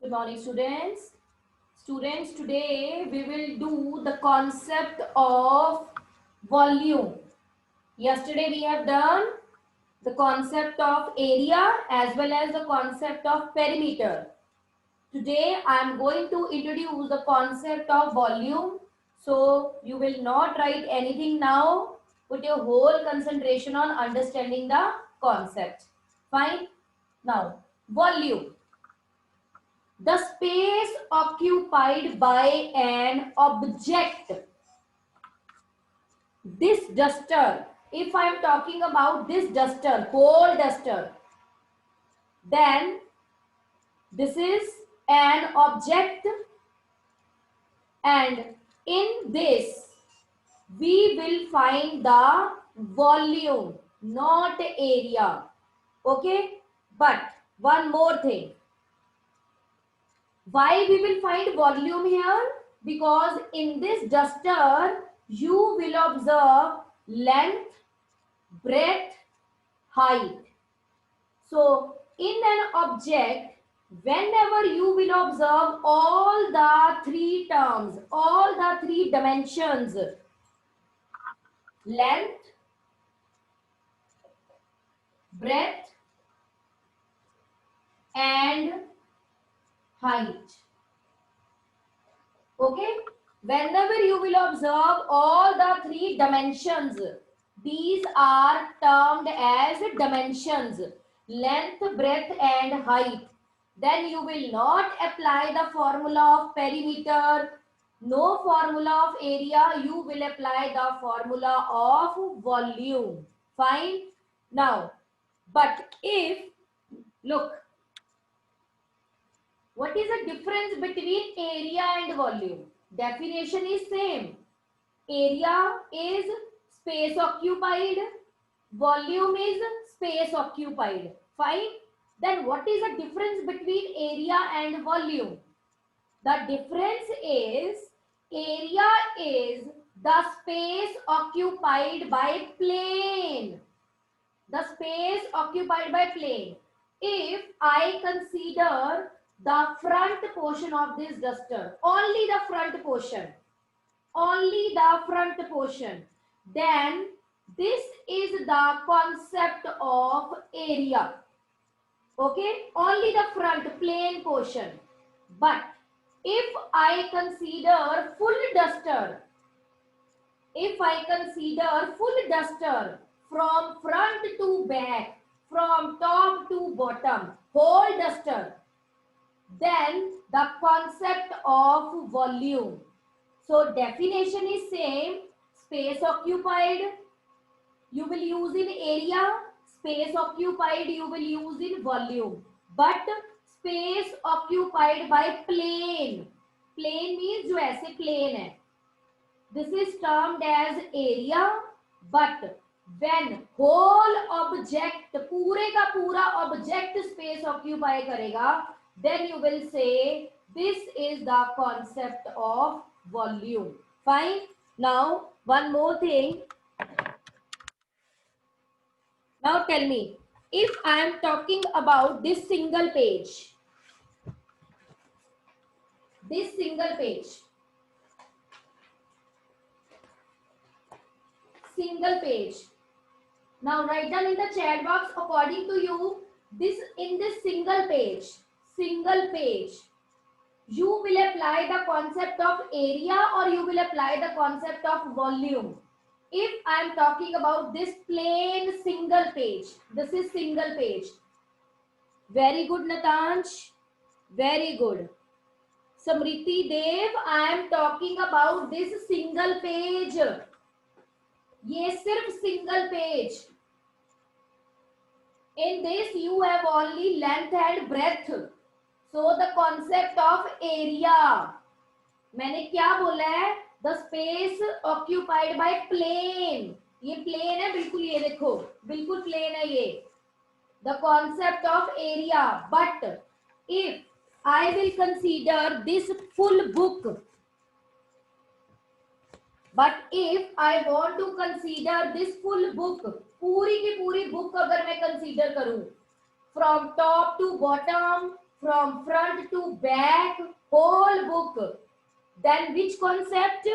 Good morning, students. Students, today we will do the concept of volume. Yesterday we have done the concept of area as well as the concept of perimeter. Today I am going to introduce the concept of volume. So you will not write anything now. Put your whole concentration on understanding the concept. Fine. Now, volume. The space occupied by an object. This duster, if I am talking about this duster, whole duster, then this is an object, and in this we will find the volume, not area. Okay, but one more thing. Why we will find volume here? Because in this duster, you will observe length, breadth, height. So, in an object, whenever you will observe all the three terms, all the three dimensions, length, breadth, and height. Okay, whenever you will observe all the three dimensions, these are termed as dimensions, length, breadth and height. Then you will not apply the formula of perimeter, no formula of area, you will apply the formula of volume. Fine. Now, but if, look, what is the difference between area and volume? Definition is same. Area is space occupied. Volume is space occupied. Fine. Then what is the difference between area and volume? The difference is area is the space occupied by plane. The space occupied by plane. If I consider the front portion of this duster, only the front portion, then this is the concept of area. Okay, only the front plane portion. But if I consider full duster, from front to back, from top to bottom, whole duster, then the concept of volume. So definition is same. Space occupied you will use in area, space occupied you will use in volume. But space occupied by plane, plane means जो ऐसे plane है, this is termed as area. But when whole object, पूरे का पूरा object space occupy करेगा, then you will say this is the concept of volume. Fine. Now one more thing. Now tell me, if I am talking about this single page, single page. Now write down in the chat box according to you, this in this single page, you will apply the concept of area or you will apply the concept of volume. If I am talking about this plain single page, this is single page. Very good, Natansh. Very good. Samriti Dev, I am talking about this single page. ये सिर्फ single page. In this you have only length and breadth. So the concept of area. मैंने क्या बोला है? The space occupied by plane. ये plane है बिल्कुल, ये देखो बिल्कुल plane है ये. The concept of area. But if I will consider this full book, but if I want to consider this full book, पूरी की पूरी book अगर मैं consider करूं, from top to bottom, from front to back, whole book. Then which concept?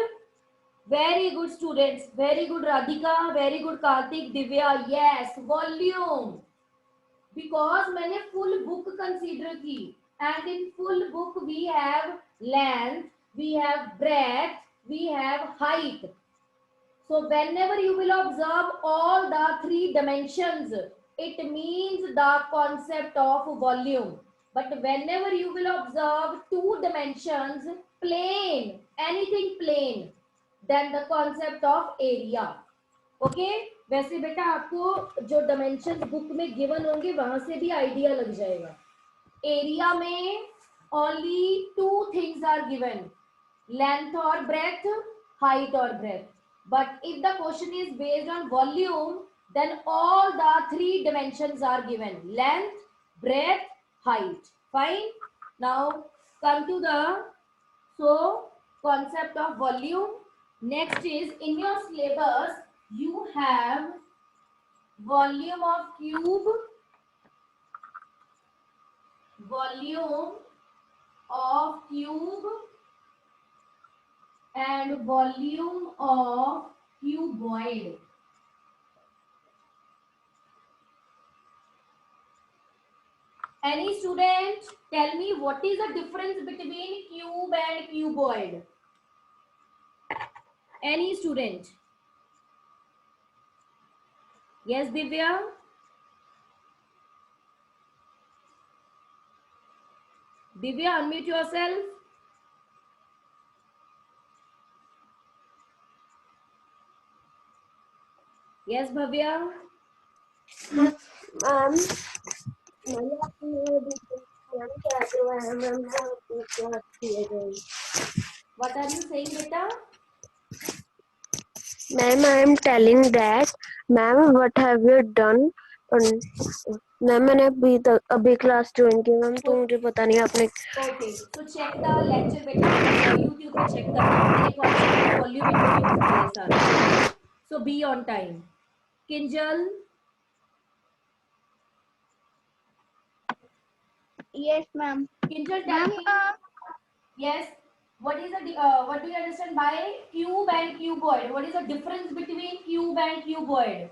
Very good students, very good Radhika, very good Karthik, Divya. Yes, volume. Because मैंने full book consider की, and in full book we have length, we have breadth, we have height. So whenever you will observe all the three dimensions, it means the concept of volume. But whenever you will observe two dimensions, plane, anything plane, then the concept of area. Okay वैसे बेटा आपको जो dimension book में given होंगे वहां से भी idea लग जाएगा. एरिया में only two things are given, length और ब्रेथ, हाइट और breadth. But if the question is based on volume, then all the three dimensions are given: length, breadth, height. Fine. Now come to the concept of volume. Next is, in your syllabus you have volume of cube, volume of cube and volume of cuboid. Any student tell me what is the difference between cube and cuboid? Any student? Yes, Divya? Divya, unmute yourself. Yes, Bhavya? What are you saying, beta? Ma'am, I am telling that, ma'am, what have you done? Ma'am मैंने अभी class join की ma'am, तो मुझे पता नहीं आपने. Okay तो check the lecture बेटा, यूट्यूब पे चेक करना, मैंने कॉन्सेप्ट ऑफ वॉल्यूम इंट्रोड्यूस किया है सारा. So be on time. Kinjal? Yes, ma'am. Kinjal, tell me. Yes. What is the what do you understand by cube and cuboid? What is the difference between cube and cuboid?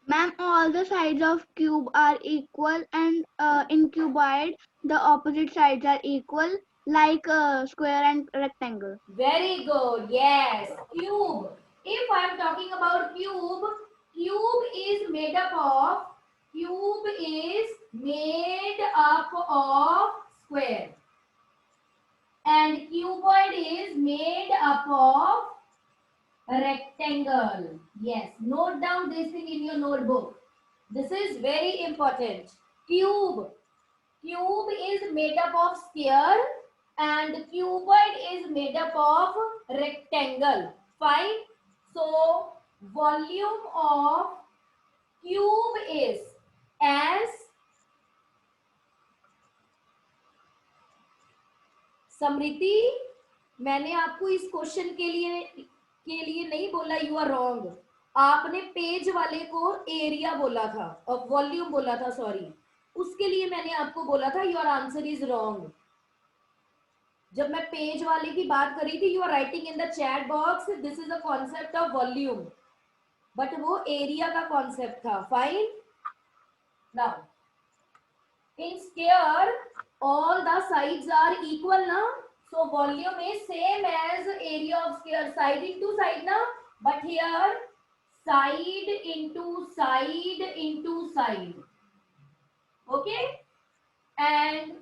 Ma'am, all the sides of cube are equal, and in cuboid the opposite sides are equal, like square and rectangle. Very good. Yes. Cube. If I am talking about cube, cube is made up of square, and cuboid is made up of rectangle. Yes, note down this thing in your notebook. This is very important. Cube is made up of sphere, and cuboid is made up of rectangle. Fine. So volume of cube is as समृति, मैंने आपको इस question के लिए नहीं बोला you are wrong. आपने page वाले को एरिया बोला था और वॉल्यूम बोला था, सॉरी, उसके लिए मैंने आपको बोला था योर आंसर इज रॉन्ग. जब मैं पेज वाले की बात करी थी, you are writing in the chat box this is the concept of volume, but वो एरिया का कॉन्सेप्ट था. Fine. Now in square all the sides are equal na, so volume is same as area of square, side into side na, but here side into side into side. Okay, and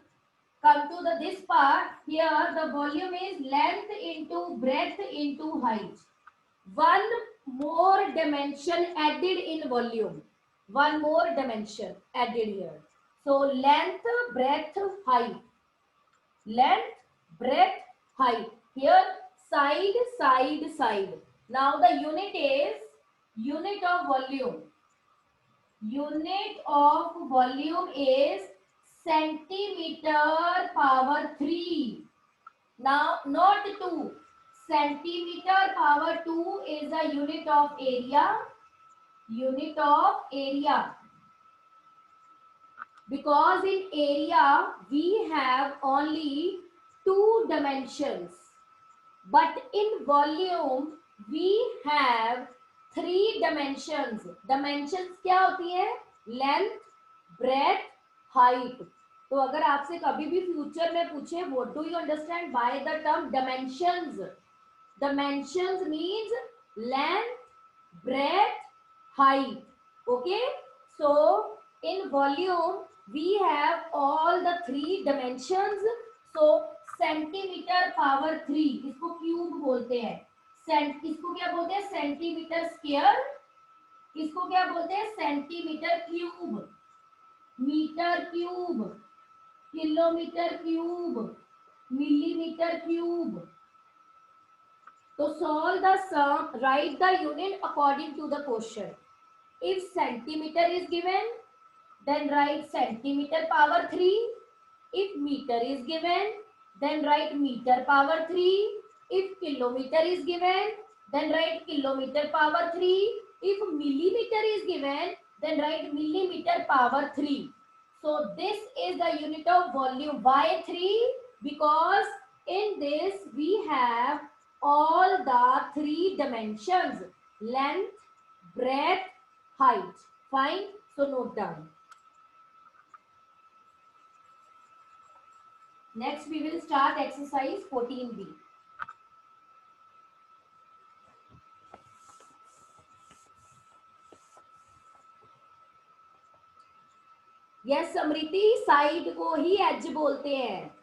come to this part. Here the volume is length into breadth into height. One more dimension added in volume, one more dimension added here. So length, breadth, height. Length, breadth, height. Here side, side, side. Now the unit is unit of volume. Unit of volume is centimeter power 3. Now not 2. Centimeter power 2 is the unit of area. Unit of area. because in area we have only two dimensions, but in volume we have three dimensions. Dimensions क्या होती है? Length, breadth, height. तो अगर आपसे कभी भी future में पूछे what do you understand by the term dimensions? Dimensions means length, breadth, height. Okay, so in volume we have all the three dimensions. So centimetre power 3 इसको क्यूब बोलते हैं. इसको क्या बोलते हैं? Centimetre square. इसको क्या बोलते हैं? Centimetre cube, metre cube, kilometre cube, millimetre cube. तो solve the sum, write the unit according to the question. If centimeter is given, then write centimeter power 3. If meter is given, then write meter power 3. If kilometer is given, then write kilometer power 3. If millimeter is given, then write millimeter power 3. So this is the unit of volume. Why 3? Because in this we have all the three dimensions: length, breadth, height. Fine. So note down. Next we will start exercise 14B. Yes, Smriti, side को ही as बोलते हैं.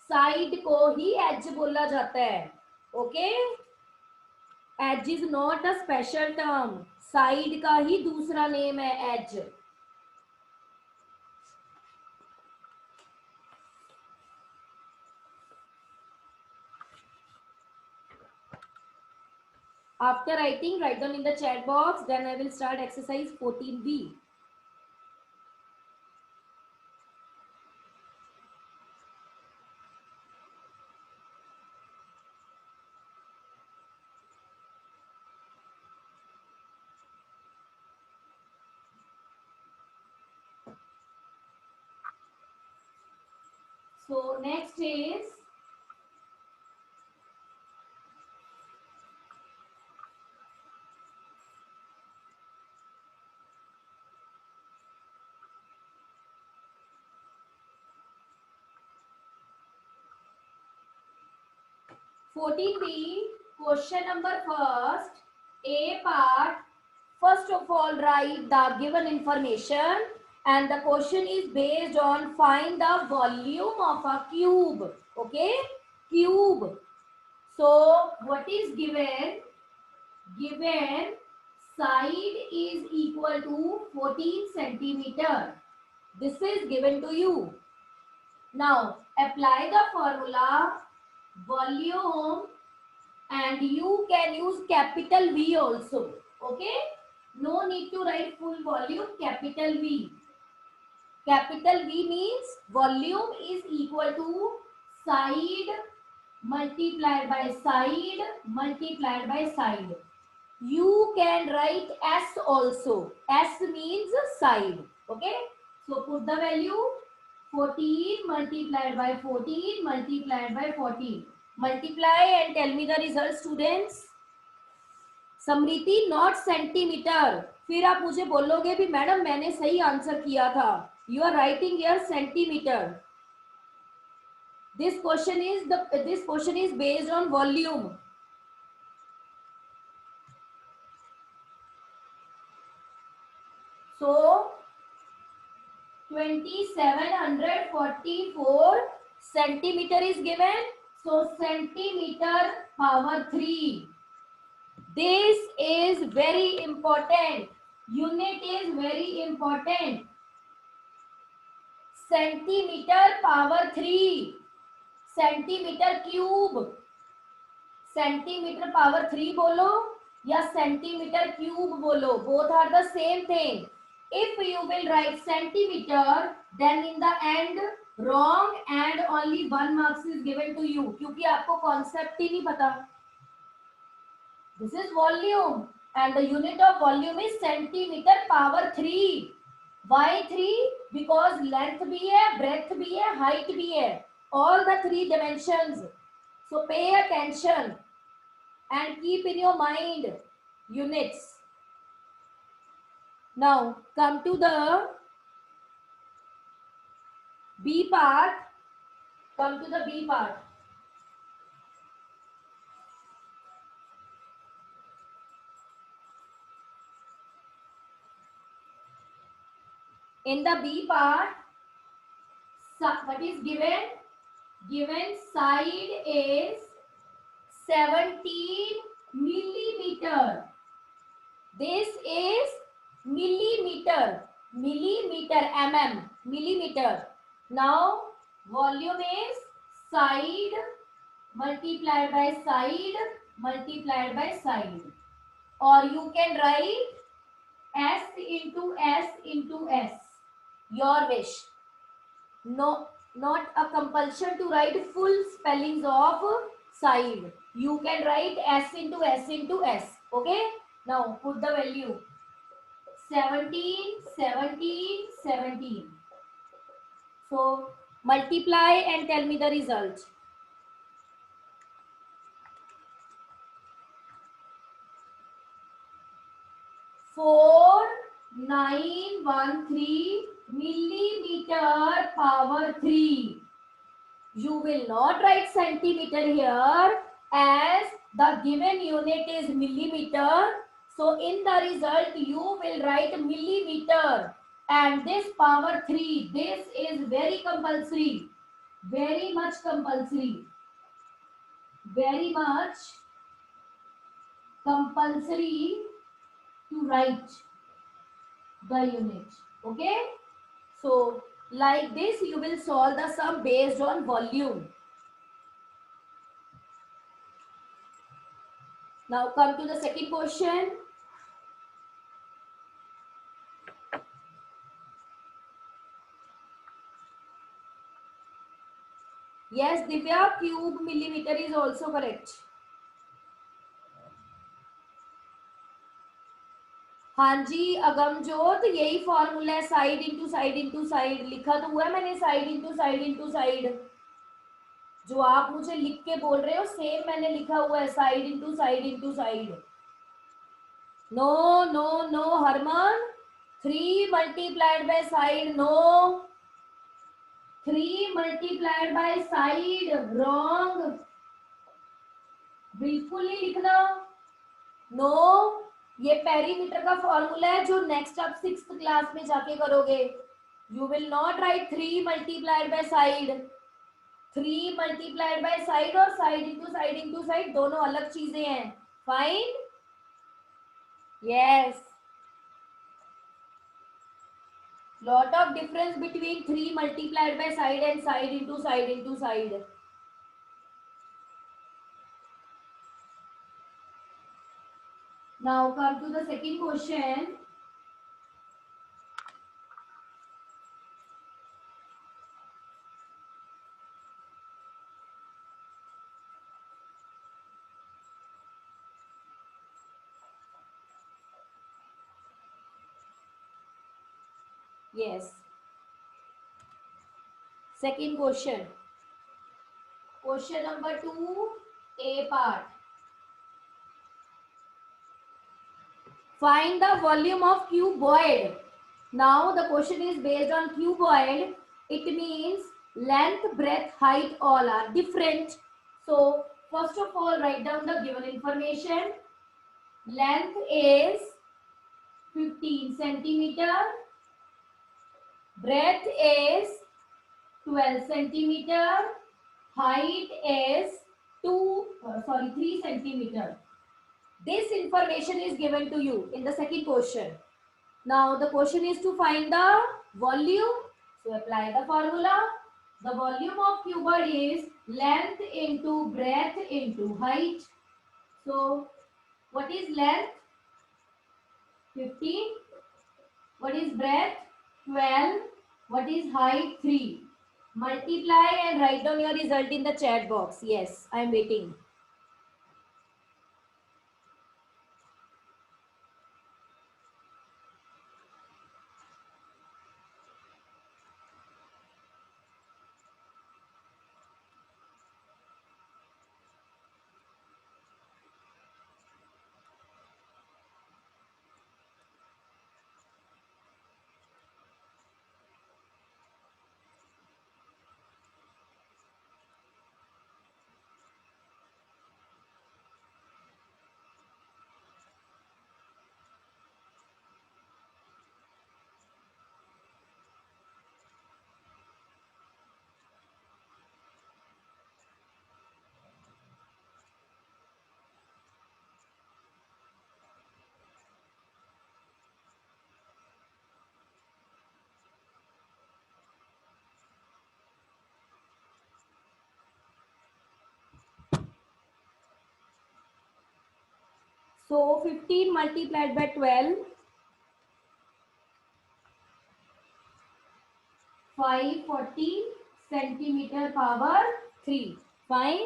Side को ही as बोला जाता है. Okay, edge is not a special term. Side का ही दूसरा नेम है edge. After writing, write down in the chat box. Then I will start exercise 14B. So next is question number first, A part. First of all, write the given information, and the question is based on find the volume of a cube. Okay, cube. So what is given? Given side is equal to 14 centimeter. This is given to you. Now apply the formula volume, and you can use capital V also. Okay, no need to write full volume. Capital V. Capital V means volume is equal to side multiplied by side multiplied by side. You can write S also. S means side. Okay, so put the value 14 multiplied by 14 multiplied by 14. Multiply and tell me the result, students. Smriti, not centimetre. फिर आप मुझे बोलोगे भी madam मैंने सही answer किया था. You are writing here centimetre. This question is based on volume. So 2744 centimeter is given. So centimeter power 3. This is very important. Unit is very important. Centimeter power 3. Centimetre cube. Centimetre power 3 बोलो या centimetre cube बोलो, both are the same thing. If you will write centimetre, then in the end wrong and only 1 marks is given to you, क्योंकि आपको concept ही नहीं पता. This is volume and the unit of volume is centimetre power 3. Why 3? Because length भी है, breadth भी है, height भी है. All the 3 dimensions. So pay attention and keep in your mind units. Now come to the B part. Come to the B part. In the B part, what is given? Given side is 17 millimeter. This is millimeter. Millimeter, mm, millimeter. Now, volume is side multiplied by side multiplied by side. Or you can write S into S into S. Your wish. No, not a compulsion to write full spellings of side. You can write S into S into S. Okay? Now put the value. 17, 17, 17. So multiply and tell me the result. 4913 millimeter power 3. You will not write centimeter here as the given unit is millimeter. So in the result you will write millimeter, and this power 3, this is very compulsory, very much compulsory, very much compulsory to write the unit. Okay, so like this you will solve the sum based on volume. Now come to the second question. Yes, Divya, cube millimeter is also correct. हाँ जी अगमजोत, यही formula है, side into side into side. लिखा तो हुआ है मैंने, side into side into side. जो आप मुझे लिख के बोल रहे हो सेम मैंने लिखा हुआ है, side into side into side. No no no Harman, 3 multiplied by side. No, 3 multiplied by side. wrong. बिल्कुल नहीं लिखना. नो, ये पेरीमीटर का फॉर्मूला है जो नेक्स्ट आप 6th क्लास में जाके करोगे. You will not right 3 multiplied by side. 3 multiplied by side और साइड इंटू साइड दोनों अलग चीजें हैं. Fine. Yes, lot of difference between 3 multiplied by side and side into side into side. Now come to the second question. Yes. Second question. Question number 2, A part. Find the volume of cuboid. Now the question is based on cuboid. It means length, breadth, height all are different. So first of all write down the given information. Length is 15 centimeter. Breadth is 12 centimeter. Height is 3 centimeter. This information is given to you in the second question. Now the question is to find the volume. So apply the formula. The volume of cuboid is length into breadth into height. So what is length? 15. What is breadth? 12. What is height? 3. Multiply and write down your result in the chat box. Yes, I am waiting. So 15 multiplied by 12, 540 centimeter power 3. Fine.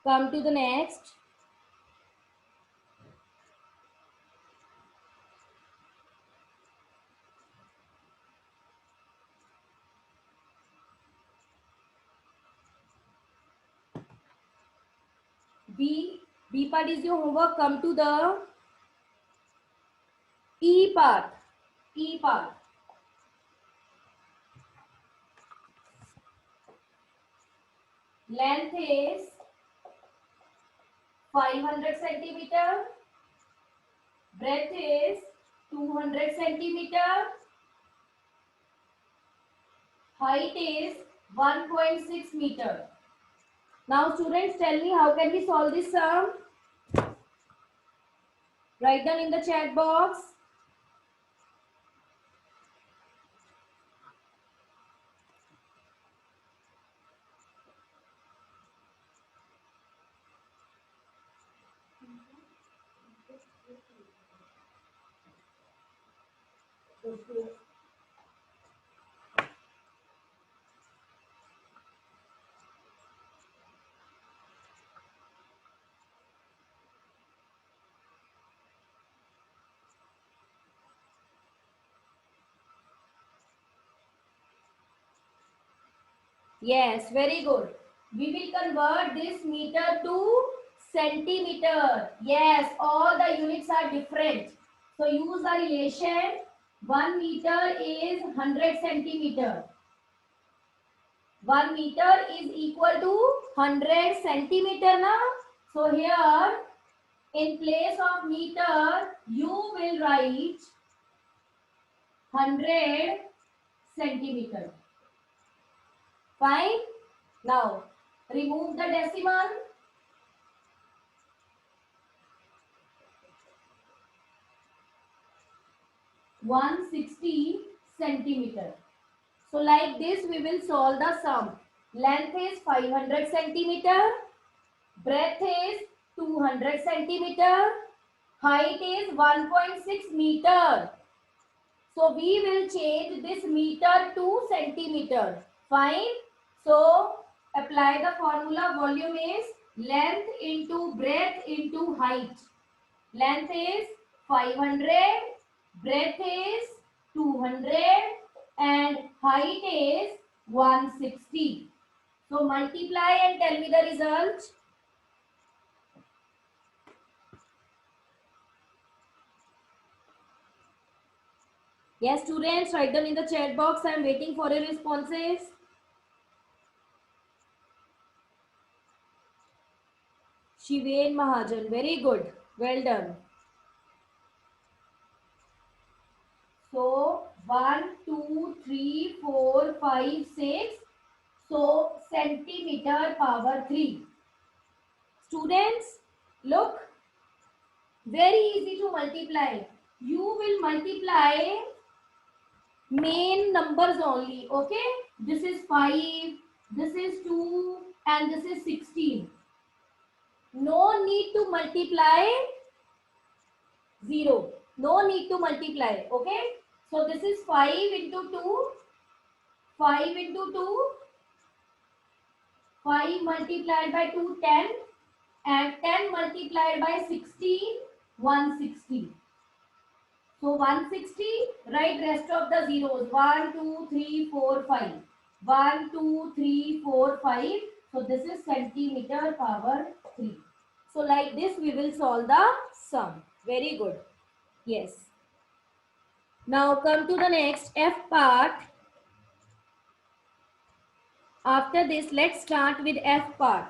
Come to the next. B part is your homework. Come to the E part. E part. Length is 500 centimeter. Breadth is 200 centimeter. Height is 1.6 meter. Now students, tell me how can we solve this sum? Write down in the chat box. Yes, very good. We will convert this meter to centimeter. Yes, all the units are different. So use the relation. 1 meter is 100 centimeter. 1 meter is equal to 100 centimeter now. So here in place of meter you will write 100 centimeter. Fine. Now remove the decimal. 160 centimeter. So like this we will solve the sum. Length is 500 centimeter. Breadth is 200 centimeter. Height is 1.6 meter. So we will change this meter to centimeter. Fine. So apply the formula. Volume is length into breadth into height. Length is 500. Breadth is 200 and height is 160. So multiply and tell me the result. Yes, students, write them in the chat box. I am waiting for your responses. Shivain Mahajan, very good. Well done. So 1, 2, 3, 4, 5, 6. So centimeter power 3. Students, look, very easy to multiply. You will multiply main numbers only. Okay, this is 5, this is 2 and this is 16. No need to multiply 0. No need to multiply. Okay, so this is 5 into 2, 5 into 2, 5 multiplied by 2, 10, and 10 multiplied by 16, 160. So 160, write rest of the zeros. 1, 2, 3, 4, 5. 1, 2, 3, 4, 5. So this is centimeter power 3. So like this we will solve the sum. Very good. Yes. Now come to the next F part. After this, let's start with F part.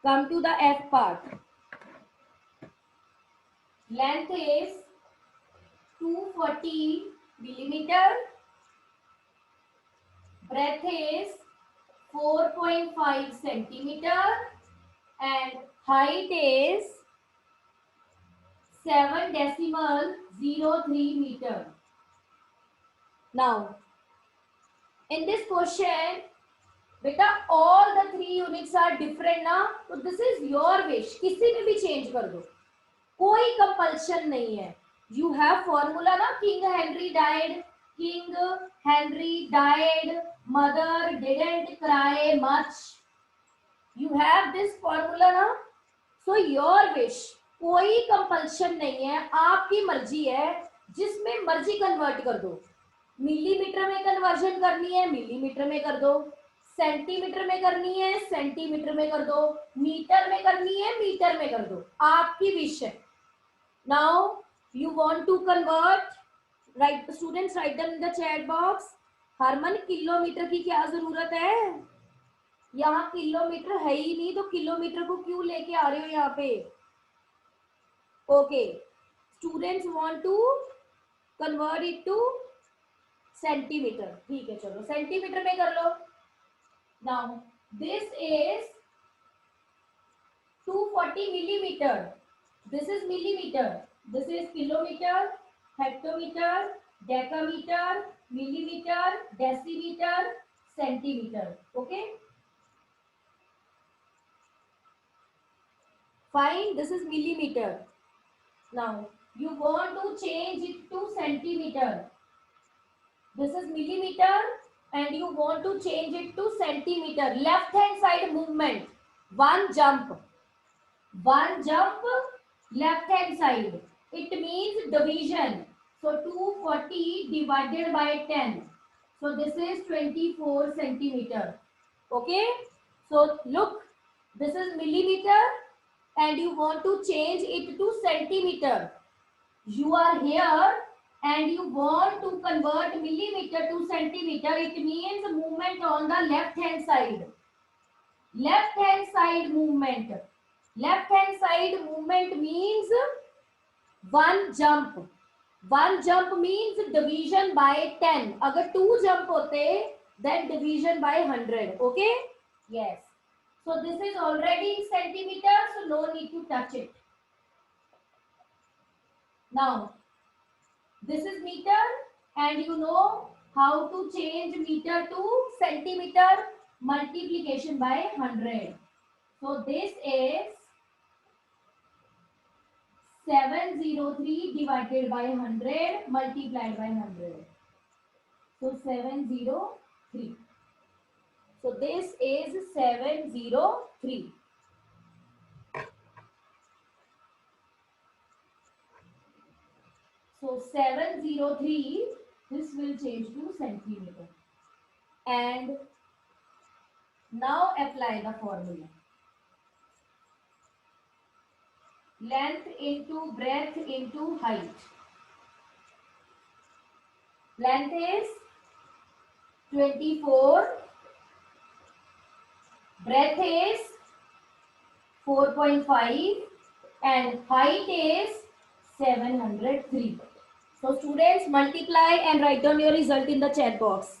Come to the F part. Length is 240 millimeter. Breadth is 4.5 centimeter. And height is 7.03 meter. Now, in this question, बेटा all the three units are different ना, तो this is your wish, किसी में भी change कर दो, कोई compulsion नहीं है. You have formula ना, King Henry died, mother didn't cry much. You have this formula ना, so your wish, कोई compulsion नहीं है, आपकी मर्जी है, जिसमें मर्जी convert कर दो. मिलीमीटर में कन्वर्जन करनी है, मिलीमीटर में कर दो. सेंटीमीटर में करनी है, सेंटीमीटर में कर दो. मीटर में करनी है, मीटर में कर दो. आपकी विश है. Now you want to convert, right students, write down in the chat box. Harman, kilometre की क्या जरूरत है? यहाँ किलोमीटर है ही नहीं, तो किलोमीटर को क्यों लेके आ रहे हो यहाँ पे? Okay, students want to convert it to centimetre. ठीक है, चलो सेंटीमीटर में कर लो. Now this is 240 millimeter. This is millimeter. This is kilometer, hectometer, decameter, millimeter, decimeter, centimeter. Okay. Fine. This is millimeter. Now you want to change it to centimeter. This is millimeter. And you want to change it to centimeter. Left hand side movement, one jump, left hand side, it means division. So 240 divided by 10, so this is 24 centimeter. Okay, so look, this is millimeter and you want to change it to centimeter. You are here and you want to convert millimeter to centimeter. It means movement on the left hand side. Left hand side movement. Left hand side movement means one jump. One jump means division by 10. अगर 2 jump होते then division by 100. Okay? Yes. So this is already in centimeter, so no need to touch it. Now this is meter and you know how to change meter to centimeter, multiplication by 100. So this is 703 divided by 100 multiplied by 100. So 703. So this is 703. So 703, this will change to centimeter. And now apply the formula. Length into breadth into height. Length is 24. Breadth is 4.5 and height is 703. So students, multiply and write down your result in the chat box.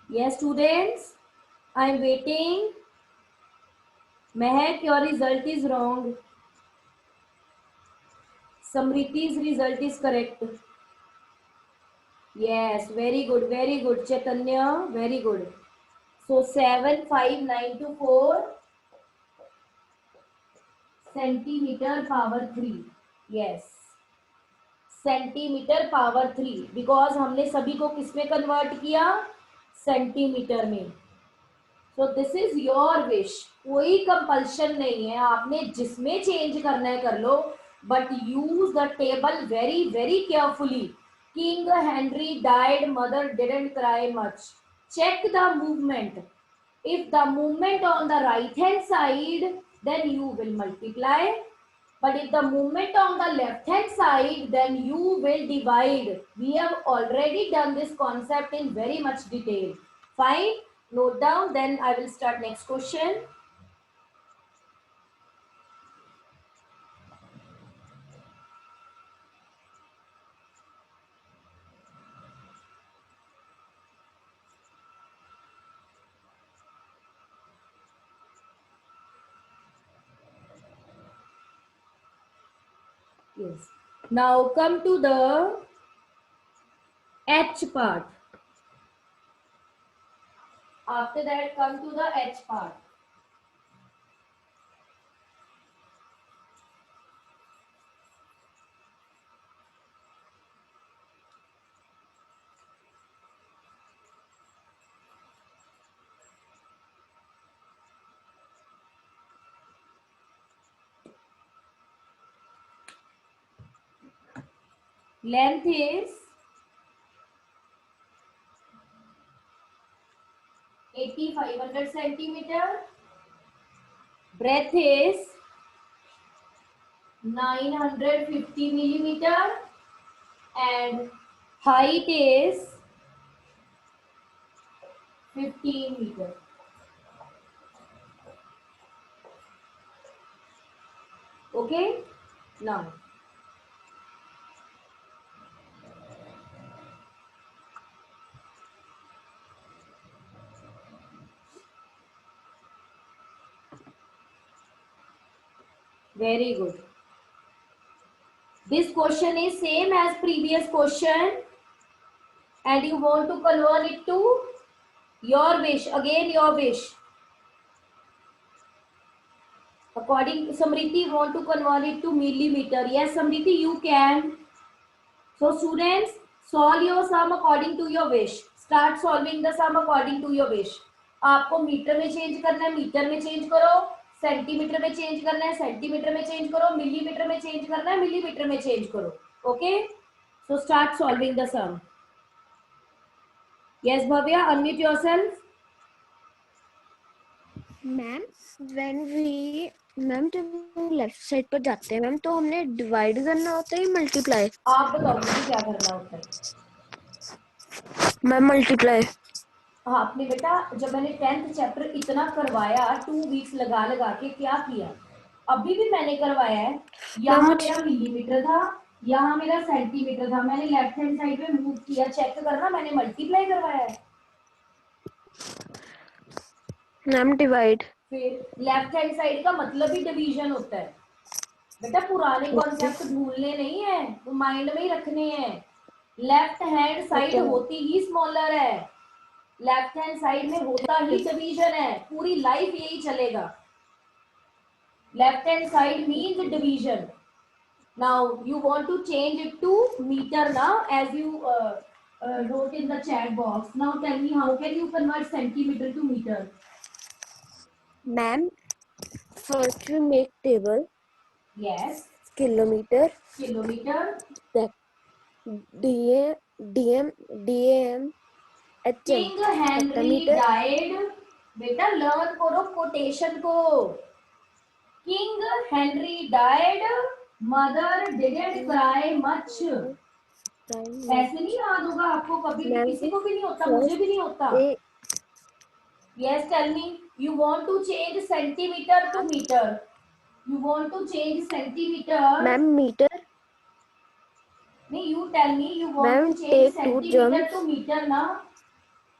Yes students, I am waiting. Mehak, your result is wrong. Samriti's result is correct. Yes, very good, very good. Chaitanya, very good. So 75924 centimeter power 3. Yes, centimetre power 3, because हमने सभी को किसमें convert किया? Centimetre में. So this is your wish, कोई compulsion नहीं है, आपने जिसमें चेंज करना है कर लो, but use the table very very carefully. King Henry died, mother didn't cry much. Check the movement. If the movement on the right hand side, then you will multiply. But if the movement on the left hand side, then you will divide. We have already done this concept in very much detail. Fine. Note down. Then I will start next question. Yes. Now come to the H part. After that, come to the H part. Length is 8500 centimeter. Breadth is 950 millimeter. And height is 15 meter. Okay? Now, very good. This question is same as previous question, and you want to convert it to your wish. Again, your wish. According to Samriti, want to convert it to millimeter. Yes, Samriti, you can. So, students, solve your sum according to your wish. Start solving the sum according to your wish. आपको metre में change करना है, metre में change करो. Centimetre में change करना है, centimetre में चेंज करो. मिलीमीटर में चेंज करना है, मिलीमीटर में चेंज करो. Okay? So, start solving the sum. Yes, Bhavya, unmute yourself. Ma'am ma'am जब लेफ्ट साइड पर जाते हैं मैम तो हमने डिवाइड करना होता है मल्टीप्लाई. आप बताओ मुझे क्या करना होता है. Ma'am multiply. हाँ, आपने बेटा जब मैंने 10th चैप्टर इतना करवाया 2 वीक्स लगा लगा के क्या किया, अभी भी मैंने करवाया है. यहाँ मेरा मिलीमीटर था, यहाँ मेरा सेंटीमीटर था. मैंने लेफ्ट हैंड साइड में मूव किया, चेक करना, मैंने मल्टीप्लाई करवाया है. Ma'am divide. फिर लेफ्ट हैंड साइड का मतलब ही डिवीजन होता है. बेटा पुराने कॉन्सेप्ट भूलने नहीं है, वो माइंड में ही रखने हैं. लेफ्ट हैंड साइड होती ही स्मॉलर है, लेफ्ट हैंड साइड में होता ही डिवीजन है. पूरी लाइफ यही चलेगा. Left hand side means division. Now you want to change it to meter now, as you wrote in the chat box. Now tell me, how can you convert centimeter to meter? Ma'am, first we make table. Yes. Kilometer. Kilometer. That DAM. King Henry died. बेटा learn करो quotation को. King Henry died. Mother didn't cry much. ऐसे नहीं याद होगा आपको कभी भी, किसी को भी नहीं होता, मुझे भी नहीं होता. Yes, tell me. You want to change centimeter to meter. You want to change centimeter. Ma'am, meter. No, you tell me. You want to change centimeter to meter now.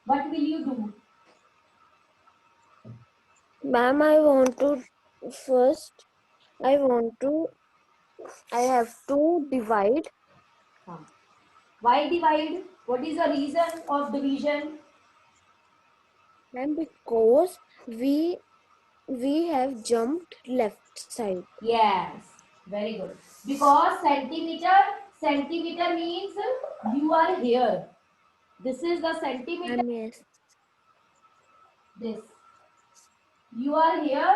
What will you do? Ma'am, I have to divide. Why divide? What is the reason of division? Ma'am, because we have jumped left side. Yes, very good. Because centimeter means you are here. This is the centimeter. Yes. This. You are here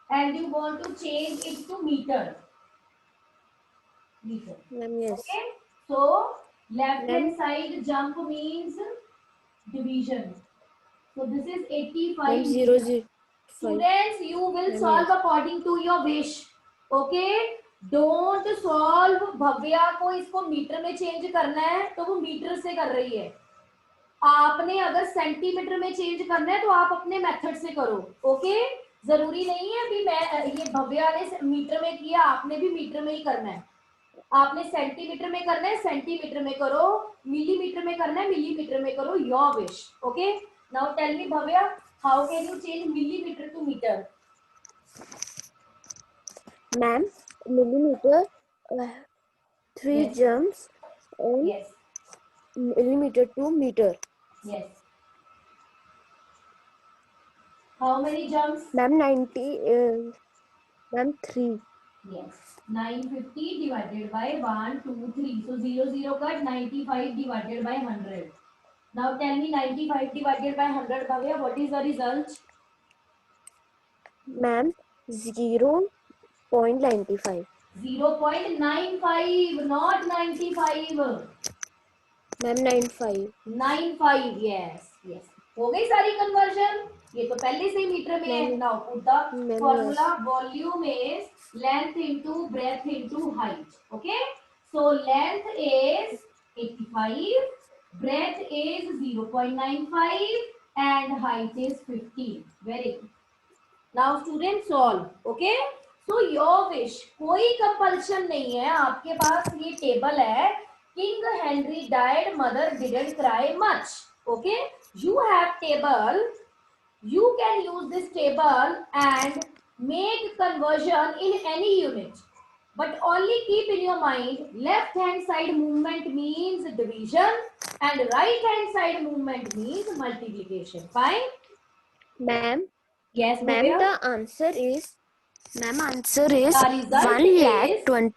and you want to change it to meter. Meter. Yes. Okay. So left hand side jump means division. So this is ma'am 85 0 meters. 0 5 Students, you will Ma'am, solve yes. according to your wish. Okay? Don't solve. Bhavya को इसको metre में change करना है तो वो metre से कर रही है. आपने अगर सेंटीमीटर में चेंज करना है तो आप अपने मेथड से करो. ओके? जरूरी नहीं है कि मैं ये भव्या ने मीटर में किया, आपने भी मीटर में ही करना है. आपने सेंटीमीटर में करना है, सेंटीमीटर में करो. मिलीमीटर में करना है, मिलीमीटर में करो. Your wish. Okay? Now tell me Bhavya, how can you change millimetre to metre? Ma'am millimeter 3 Yes. jumps and Yes. millimeter to meter. Yes. How many jumps? Ma'am 90 ma'am 3 Yes. 950 divided by 1, 2, 3. So 0, 0 cut. 95 divided by 100. Now tell me 95 divided by 100, Bhavya, what is the result? Ma'am 0.95 0.95, not 95. Ma'am 95 95, yes, yes. हो गई सारी conversion. ये तो पहले से ही metre में है. Ma'am, now put the ma'am, formula. Volume is length into breadth into height. Okay? So length is 85, breadth is 0.95 and height is 15. Very good. Now students solve. Okay? So your wish. कोई compulsion नहीं है. आपके पास ये table है. King Henry died, mother didn't cry much. Okay? You have table. You can use this table and make conversion in any unit. But only keep in your mind, left hand side movement means division and right hand side movement means multiplication. Fine? Ma'am Yes, ma'am Bhavya? the answer is answer is The result 1 lakh is- 20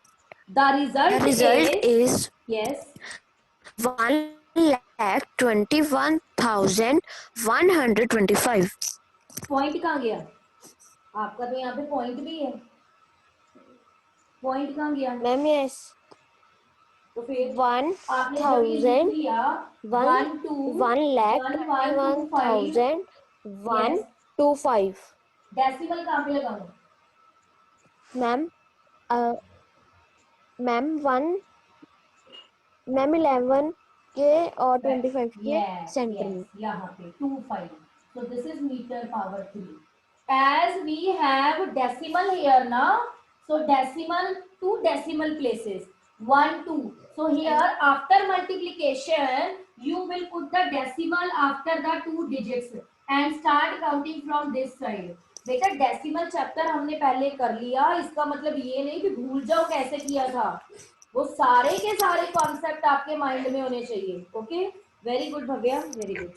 The result, the result is is yes. 1,21,125 point कहाँ गया? आपका तो यहाँ पे point भी है. Point कहाँ गया? मैम यस तो फिर 1 आपने जब ये लिख लिया 1 2 1,21,125 डेसिमल कहाँ पे लगाऊं? मैम मैम 11 के और 25 के सेंटर में. यहाँ पे 25. So this is meter power 3. As we have decimal here now, so decimal two decimal places 1 2. So here after multiplication you will put the decimal after the 2 digits and start counting from this side. बेटा decimal chapter हमने पहले कर लिया. इसका मतलब ये नहीं कि भूल जाओ कैसे किया था. वो सारे के सारे कॉन्सेप्ट आपके माइंड में होने चाहिए. Okay? Very good Bhavya, very good.